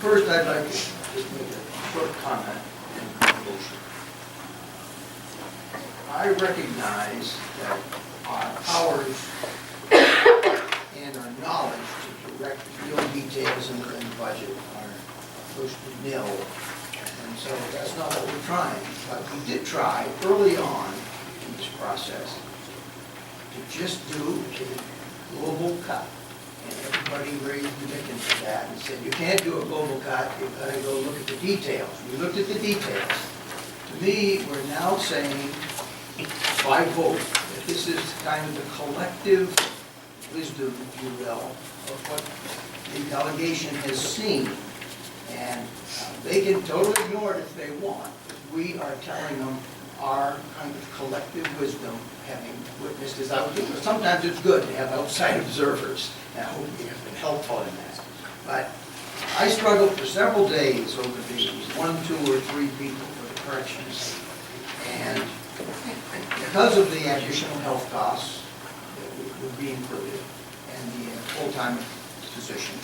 first I'd like to just make a short comment and conclusion. I recognize that our powers and our knowledge to direct real details in the budget are close to nil. And so that's not what we're trying. But we did try early on in this process to just do a global cut. And everybody raised the chicken for that and said, you can't do a global cut, you've got to go look at the details. We looked at the details. To me, we're now saying, by vote, that this is kind of the collective wisdom, if you will, of what the delegation has seen. And they can totally ignore it if they want. We are telling them our kind of collective wisdom, having witnessed as I do. Sometimes it's good to have outside observers, and I hope we have been helpful in that. But I struggled for several days over these 1, 2, or 3 people for the corrections. And because of the additional health costs that would be included and the full-time position,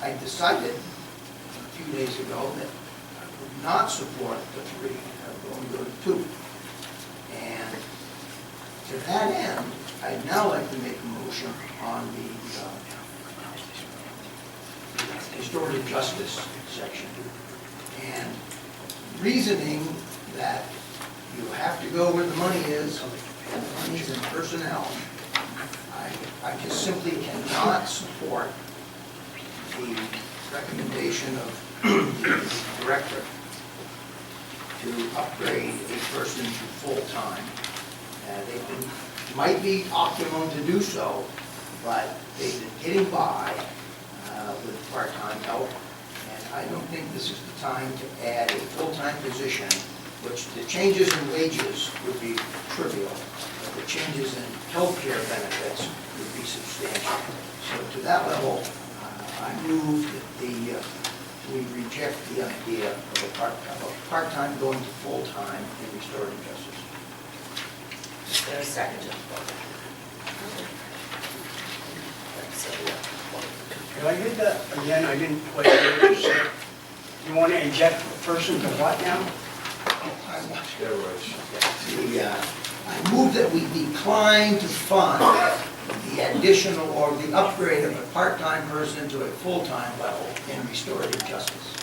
I decided a few days ago that I would not support the 3, I would only go to 2. And to that end, I'd now like to make a motion on the restorative justice section. And reasoning that you have to go where the money is, and the money's in personnel, I just simply cannot support the recommendation of the director to upgrade a person to full-time. They might be optimum to do so, but they've been getting by with part-time help, and I don't think this is the time to add a full-time position, which the changes in wages would be trivial, but the changes in health care benefits would be substantial. So to that level, I move that we reject the idea of a part-time going to full-time in restorative justice. Is there a second? Could I get that again? I didn't quite hear what you said. You want to inject the person to what now? I move that we decline to fund the additional or the upgrade of a part-time person to a full-time level in restorative justice.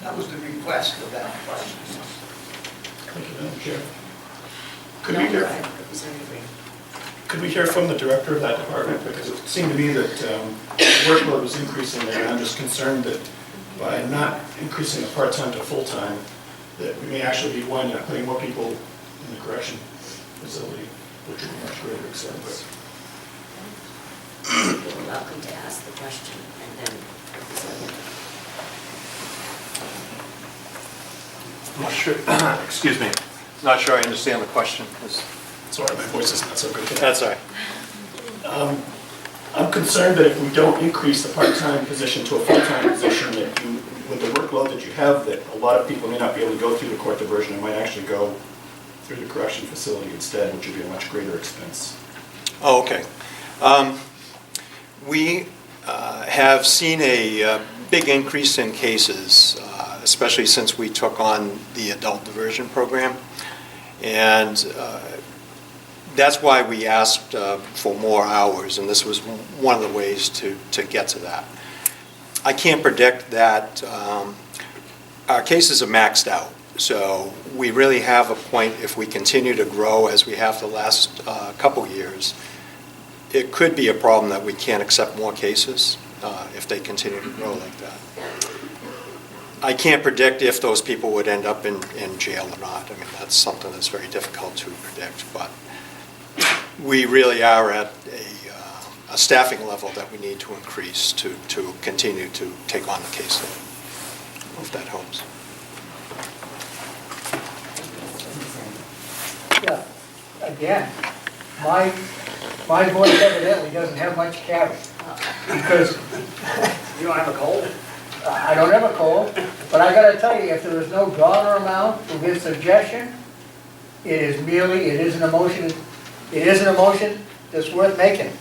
That was the request of that question. Thank you, Madam Chair. Could we hear from the director of that department? Because it seemed to me that workload was increasing there, and I'm just concerned that by not increasing the part-time to full-time, that we may actually be winding up putting more people in the correction facility, which would be much greater expense. You're welcome to ask the question and then I'm not sure, excuse me, not sure I understand the question. Sorry, my voice is not so good today. That's all right. I'm concerned that if we don't increase the part-time position to a full-time position, that you, with the workload that you have, that a lot of people may not be able to go through the court diversion and might actually go through the correction facility instead, which would be a much greater expense. Oh, okay. We have seen a big increase in cases, especially since we took on the adult diversion program. And that's why we asked for more hours, and this was one of the ways to get to that. I can't predict that. Our cases are maxed out, so we really have a point, if we continue to grow as we have the last couple years, it could be a problem that we can't accept more cases if they continue to grow like that. I can't predict if those people would end up in jail or not. I mean, that's something that's very difficult to predict, but we really are at a staffing level that we need to increase to continue to take on the caseload. If that helps. Yeah, again, my voice evidently doesn't have much carry, because You don't have a cold? I don't have a cold, but I gotta tell you, if there is no dollar amount for this suggestion, it is an emotion that's worth making,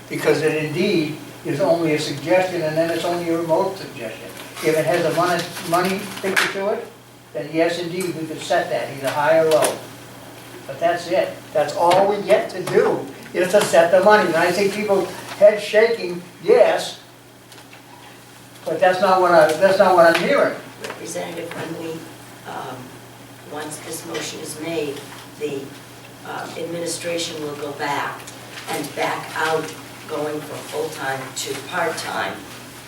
because it indeed is only a suggestion, and then it's only a remote suggestion. If it has a money picture to it, then yes, indeed, we could set that, either high or low. But that's it. That's all we get to do, is to set the money. And I see people head shaking, yes, but that's not what I'm hearing. Representative, when we, once this motion is made, the administration will go back and back out, going from full-time to part-time,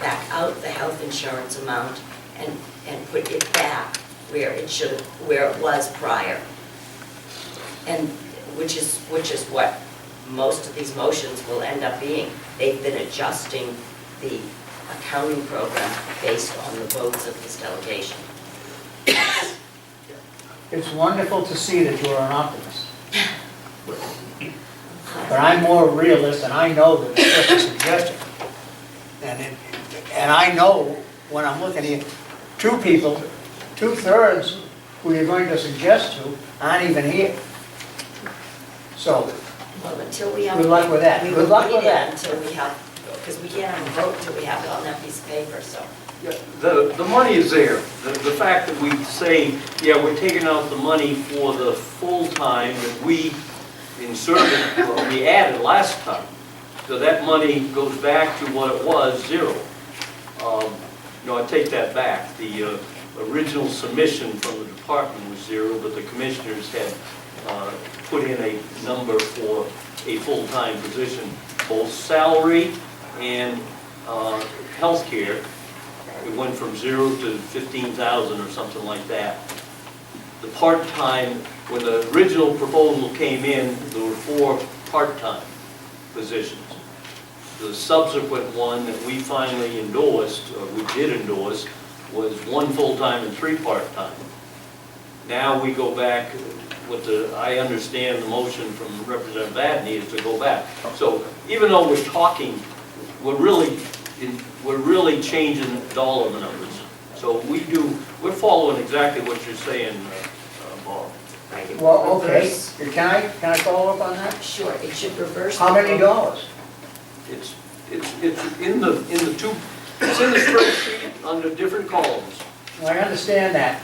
back out the health insurance amount and put it back where it was prior. And which is what most of these motions will end up being. They've been adjusting the accounting program based on the votes of this delegation. It's wonderful to see that you're an optimist. But I'm more a realist, and I know that it's just a suggestion. And I know when I'm looking at two people, 2/3 who you're going to suggest to aren't even here. So, Well, until we have. Good luck with that. We Good will luck wait with that. Until we have, because we can't have a vote until we have it on that piece of paper, so. Yeah, the money is there. The fact that we say, yeah, we're taking out the money for the full-time that we inserted, or we added last time. So that money goes back to what it was, zero. No, I take that back. The original submission from the department was zero, but the commissioners had put in a number for a full-time position, both salary and healthcare. It went from 0 to 15,000 or something like that. The part-time, when the original proposal came in, there were 4 part-time positions. The subsequent one that we finally endorsed, or we did endorse, was 1 full-time and 3 part-time. Now we go back with I understand the motion from Representative Vadney is to go back. So even though we're talking, we're really changing dollar numbers. So we're following exactly what you're saying, Bob. Right, it well, will okay, reverse- can I follow up on that? Sure, it should reverse. How the many vote. dollars? It's in the spreadsheet under different columns. Well, I understand that,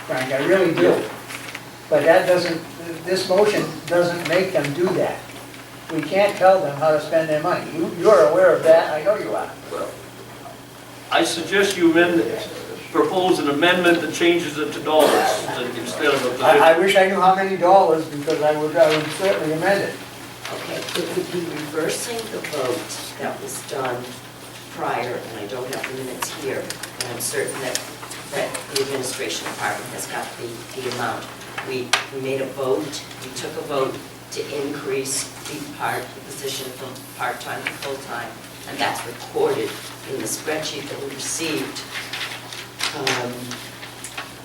Frank, I really do. But that doesn't, this motion doesn't make them do that. We can't tell them how to spend their money. You're aware of that, I know you are. Well, I suggest you propose an amendment that changes it to dollars instead of a position. I wish I knew how many dollars, because I would certainly amend it. Okay, it would be reversing the vote that was done prior, and I don't have the minutes here, and I'm certain that the administration department has got the amount. We made a vote, we took a vote to increase the position from part-time to full-time, and that's recorded in the spreadsheet that we received.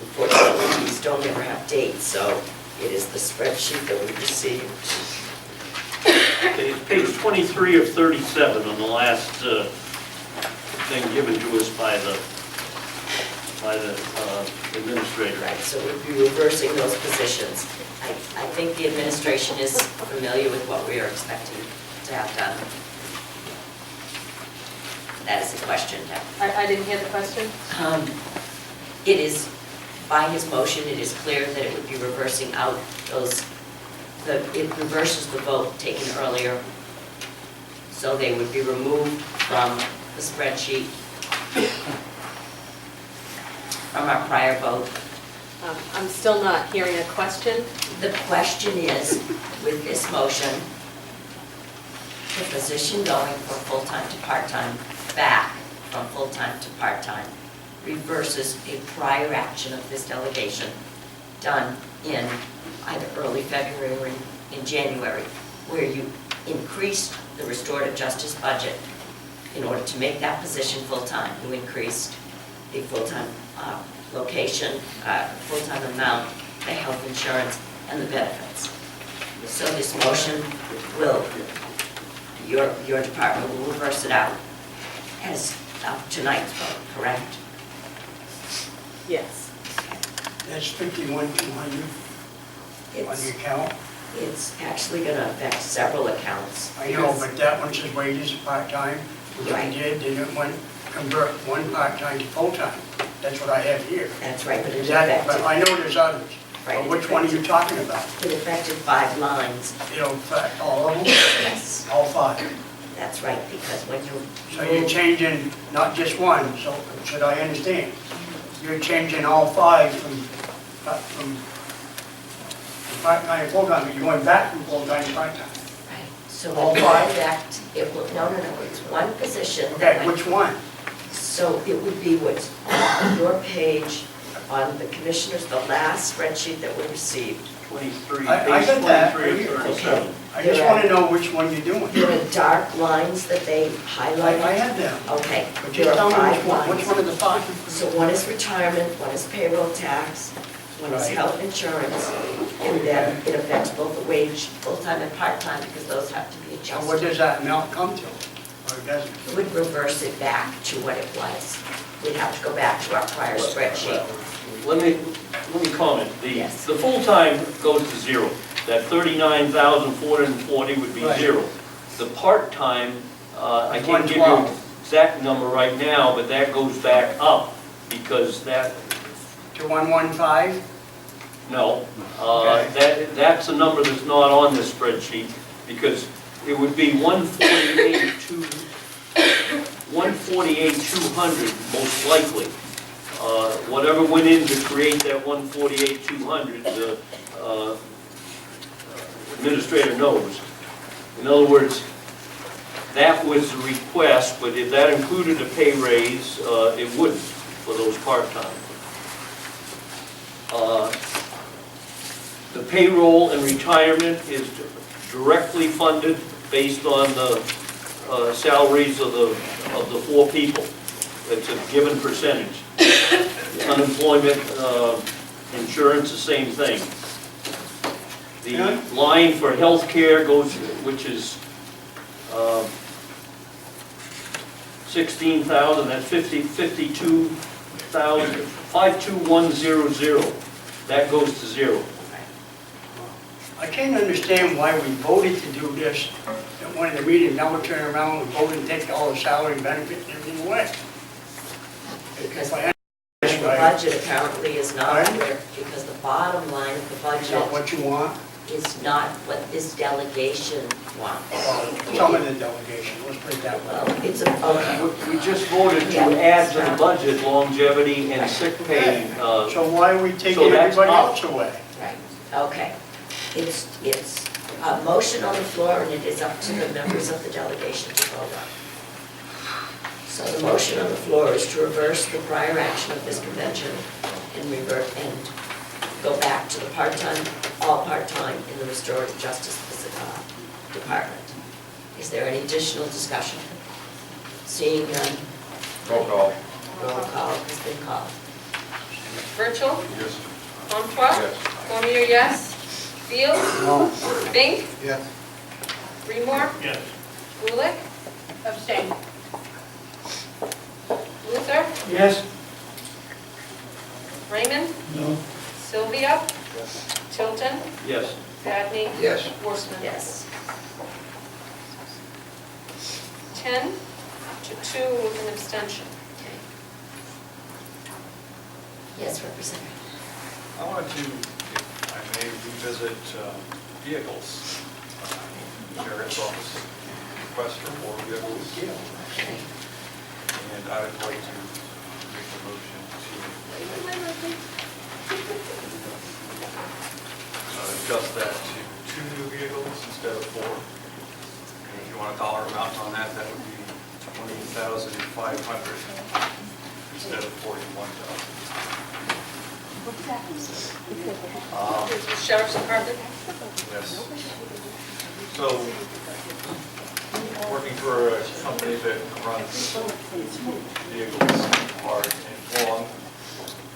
Unfortunately, these don't ever have dates, so it is the spreadsheet that we received. Okay, it's page 23 of 37 on the last thing given to us by the administrator. Right, so we'd be reversing those positions. I think the administration is familiar with what we are expecting to have done. That is the question. I didn't hear the question. It is, by his motion, it is clear that it would be reversing out it reverses the vote taken earlier. So they would be removed from the spreadsheet from our prior vote. I'm still not hearing a question. The question is, with this motion, the position going from full-time to part-time back from full-time to part-time reverses a prior action of this delegation done in either early February or in January, where you increased the restorative justice budget in order to make that position full-time. You increased the full-time location, full-time amount, the health insurance, and the benefits. So this motion will, your department will reverse it out as of tonight's vote, correct? Yes. That's 51,200 on the account. It's actually going to affect several accounts. I know, but that one says wages part-time. which Right. I did, then it went, convert one part-time to full-time. That's what I have here. That's right, but it Is that, but affected, I know there's others. Right, But which one are you talking about? it affected 5 lines. It'll affect all of them? Yes, All 5? that's right, because when you So you're move- changing not just one, so should I understand? You're changing all 5 from part-time to full-time, but you're going back from full-time to part-time. Right, so All in 5? effect, it will, no, it's one position that Okay, went. which one? So it would be what's on your page, on the commissioners, the last spreadsheet that we received. 23, I page got that. 23 of 37. I just want to know which one you're doing. There are dark lines that they I highlighted. have them. Okay, But there just tell are me 5 which one lines. of the 5? So one is retirement, one is payroll tax, one is Right. health insurance, and then it affects both the wage, full-time and part-time, because those have to be So what adjusted. does that amount come to? Or it doesn't? It would reverse it back to what it was. We'd have to go back to our prior spreadsheet. Let me comment. Yes. The full-time goes to 0. That 39,440 would be Right. 0. The part-time, I can't give you 112. an exact number right now, but that goes back up because that, To 115? no, Okay. that's a number that's not on this spreadsheet because it would be 148,200 most likely. Whatever went in to create that 148,200, the administrator knows. In other words, that was the request, but if that included a pay raise, it wouldn't for those part-time. The payroll and retirement is directly funded based on the salaries of the 4 people. It's a given percentage. Unemployment, insurance, the same thing. The line for healthcare goes, which is 16,000, that's 52,000, 52100. That goes to 0. I can't understand why we voted to do this at one of the meetings. Now we're turning around and voting to take all the salary benefit and everything away. Because If I the understand right, budget apparently is not Right. where, because the bottom line of the it's not budget what you want, is not what this delegation wants. some of the delegation, let's put it that way. Well, it's a, okay, We just voted to add to the budget longevity and sick pay. So why are we So taking that's everybody up. else away? right, okay. It's a motion on the floor, and it is up to the members of the delegation to vote on. So the motion on the floor is to reverse the prior action of this convention and revert and go back to the part-time, all part-time in the restorative justice department. Is there any additional discussion? Seeing none, Roll call. roll call has been called. Virtual, Yes. Comtois, Yes. Cormier, yes. Fields, No. Fink, Yes. Remore, Yes. Gulick. Abstain. Luther, Yes? Raymond, No? Sylvia, Tilton, Yes. Badney, Yes. Worcester. Yes. 10 to 2 with an abstention. Okay. Yes, Representative. I wanted to, if I may, revisit vehicles. Sheriff's Office request for more vehicles. And I would like to make a motion to adjust that to 2 new vehicles instead of 4. And if you want a dollar amount on that, that would be $20,500 instead of $41,000. Sheriff's Department. Yes. So, working for a company that runs vehicles hard and long,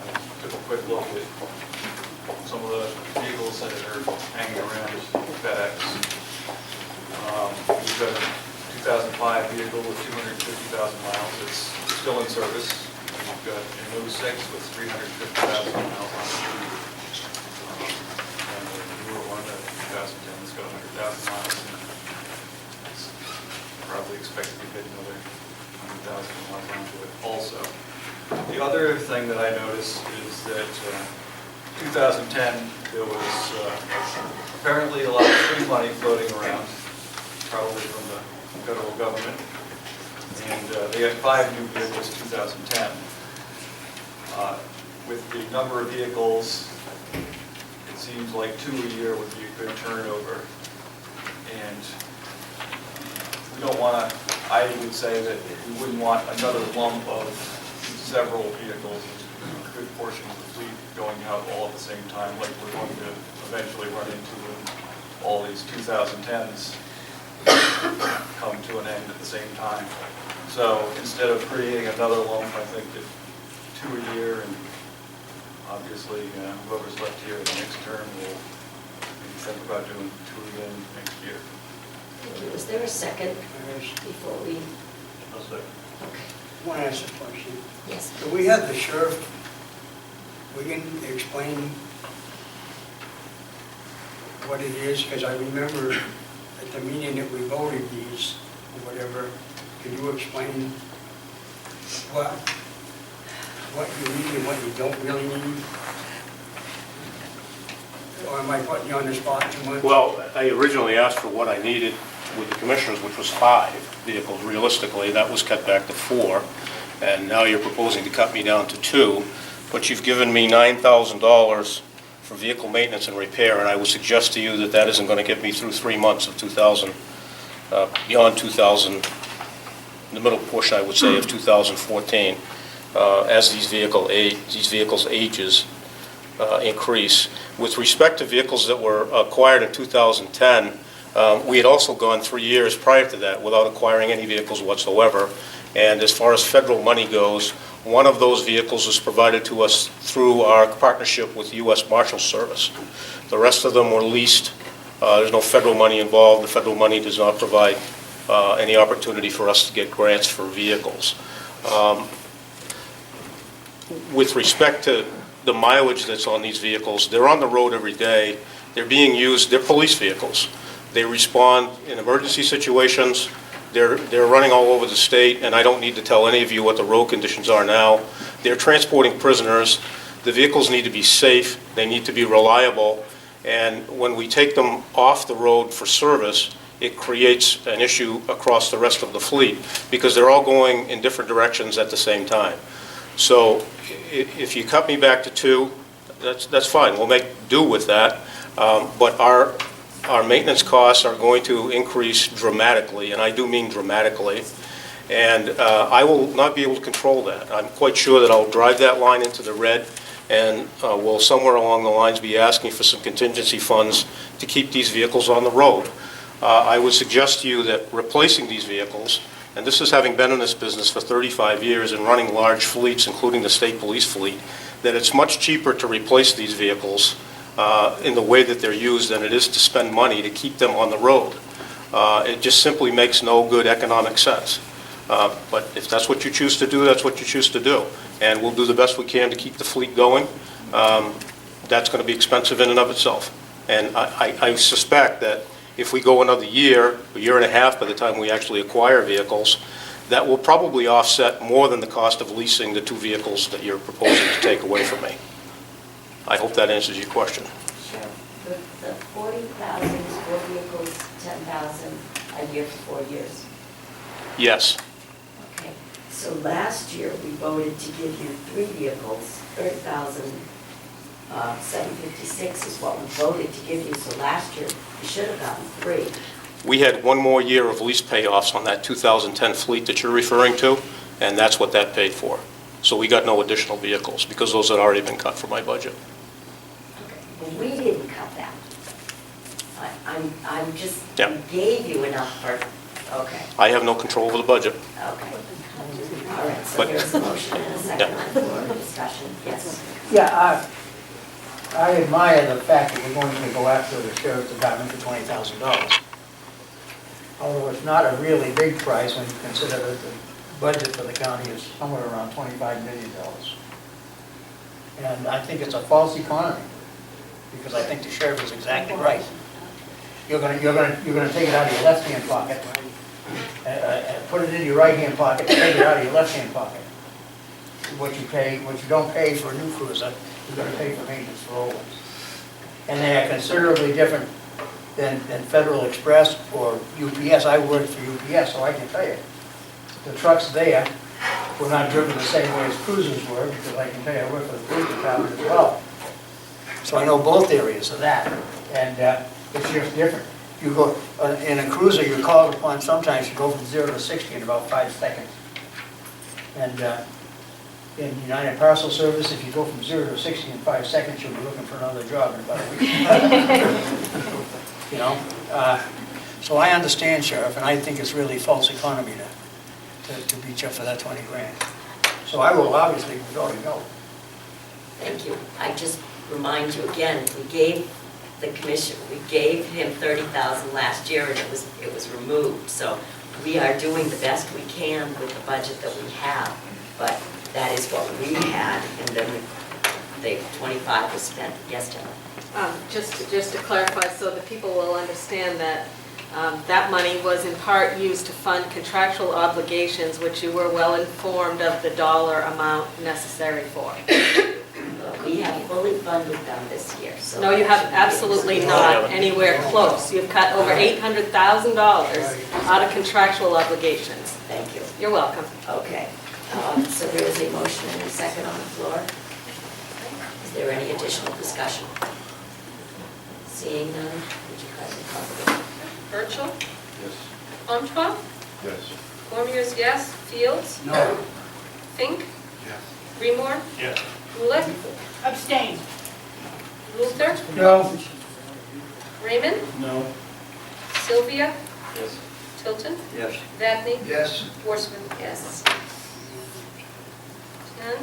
I took a quick look at some of the vehicles that are hanging around FedEx. We've got a 2005 vehicle with 250,000 miles. It's still in service. We've got an 06 with 350,000 miles on it. And the newer one, the 2010, has got 100,000 miles. And it's probably expected to hit another 2,000 miles onto it also. The other thing that I noticed is that 2010, there was apparently a lot of free money floating around, probably from the federal government. And they had 5 new vehicles 2010. With the number of vehicles, it seems like 2 a year would be a good turnover. And we don't want to, I would say that we wouldn't want another lump of several vehicles, a good portion of the fleet going out all at the same time, like we're going to eventually run into when all these 2010s come to an end at the same time. So instead of creating another lump, I think that 2 a year, and obviously whoever's left here the next term will maybe think about doing 2 again next year. Thank you. Is there a second before we? How's that? Okay. I want to ask a question. Yes. Do we have the sheriff, we can explain what it is? Because I remember at the meeting that we voted these, or whatever, can you explain what you need and what you don't really need? Or am I putting you on the spot too much? Well, I originally asked for what I needed with the commissioners, which was 5 vehicles. Realistically, that was cut back to 4, and now you're proposing to cut me down to 2, but you've given me $9,000 for vehicle maintenance and repair, and I would suggest to you that that isn't going to get me through 3 months of 2000, beyond 2000, the middle portion, I would say, of 2014, as these vehicles' ages increase. With respect to vehicles that were acquired in 2010, we had also gone 3 years prior to that without acquiring any vehicles whatsoever. And as far as federal money goes, one of those vehicles was provided to us through our partnership with U.S. Marshals Service. The rest of them were leased. There's no federal money involved. The federal money does not provide any opportunity for us to get grants for vehicles. With respect to the mileage that's on these vehicles, they're on the road every day. They're being used, they're police vehicles. They respond in emergency situations. They're running all over the state, and I don't need to tell any of you what the road conditions are now. They're transporting prisoners. The vehicles need to be safe. They need to be reliable. And when we take them off the road for service, it creates an issue across the rest of the fleet because they're all going in different directions at the same time. So if you cut me back to 2, that's fine. We'll make do with that. But our maintenance costs are going to increase dramatically, and I do mean dramatically. And I will not be able to control that. I'm quite sure that I'll drive that line into the red, and will somewhere along the lines be asking for some contingency funds to keep these vehicles on the road. I would suggest to you that replacing these vehicles, and this is having been in this business for 35 years and running large fleets, including the state police fleet, that it's much cheaper to replace these vehicles in the way that they're used than it is to spend money to keep them on the road. It just simply makes no good economic sense. But if that's what you choose to do, that's what you choose to do. And we'll do the best we can to keep the fleet going. That's going to be expensive in and of itself. And I suspect that if we go another year, a year and a half by the time we actually acquire vehicles, that will probably offset more than the cost of leasing the 2 vehicles that you're proposing to take away from me. I hope that answers your question. Sure. The 40,000 is 4 vehicles, 10,000 a year for 4 years. Yes. Okay. So last year, we voted to give you 3 vehicles, 30,756 is what we voted to give you. So last year, you should have gotten 3. We had 1 more year of lease payoffs on that 2010 fleet that you're referring to, and that's what that paid for. So we got no additional vehicles because those had already been cut from my budget. Okay. Well, we didn't cut that. I'm just, Yeah. we gave you enough for, okay, I have no control over the budget. okay. All right, so But- there's a motion and a second on the floor, discussion, yes. Yeah, I admire the fact that we're going to go after the sheriff's department for $20,000. Although it's not a really big price when you consider that the budget for the county is somewhere around $25 million. And I think it's a false economy, because I think the sheriff is exactly right. You're gonna take it out of your left-hand pocket put it in your right-hand pocket, take it out of your left-hand pocket. What you don't pay for a new cruiser, you're gonna pay for maintenance for old ones. And they are considerably different than Federal Express or UPS. I worked for UPS, so I can tell you. The trucks there were not driven the same way as cruisers were, because I can tell you, I worked for the police department as well. So I know both areas of that, and it's just different. You go, in a cruiser, you're called upon sometimes to go from 0 to 60 in about 5 seconds. And in United Parcel Service, if you go from 0 to 60 in 5 seconds, you'll be looking for another job in about a week. You know, so I understand, Sheriff, and I think it's really false economy to beat you up for that 20 grand. So I will obviously vote no. Thank you. I just remind you again, we gave the commission, we gave him 30,000 last year and it was removed. So we are doing the best we can with the budget that we have, but that is what we had, and then the 25 was spent. Yes, Jenna? Just to clarify, so that people will understand that that money was in part used to fund contractual obligations, which you were well informed of the dollar amount necessary for. We have fully funded them this year, so. No, you have absolutely not anywhere close. You've cut over $800,000 out of contractual obligations. Thank you. You're welcome. Okay. So there is a motion and a second on the floor. Is there any additional discussion? Seeing none, would you kindly call the roll? Virgil? Yes. Comtois? Yes. Cormier is yes. Fields? No. Fink? Yes. Greenmore? Yes. Rulick? Abstain. Luther? No. Raymond? No. Sylvia? Yes. Tilton? Yes. Vadney, Yes, Horstman? Yes. 10,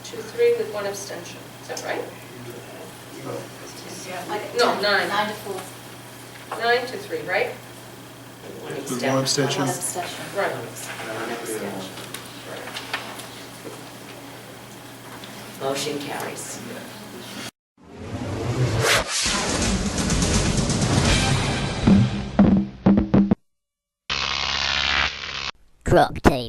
2, 3 with 1 abstention. Is that right? No, 9. 9 to 4. 9 to 3, right? One One abstention. abstention. Right. One abstention. Motion carries. Crop tape.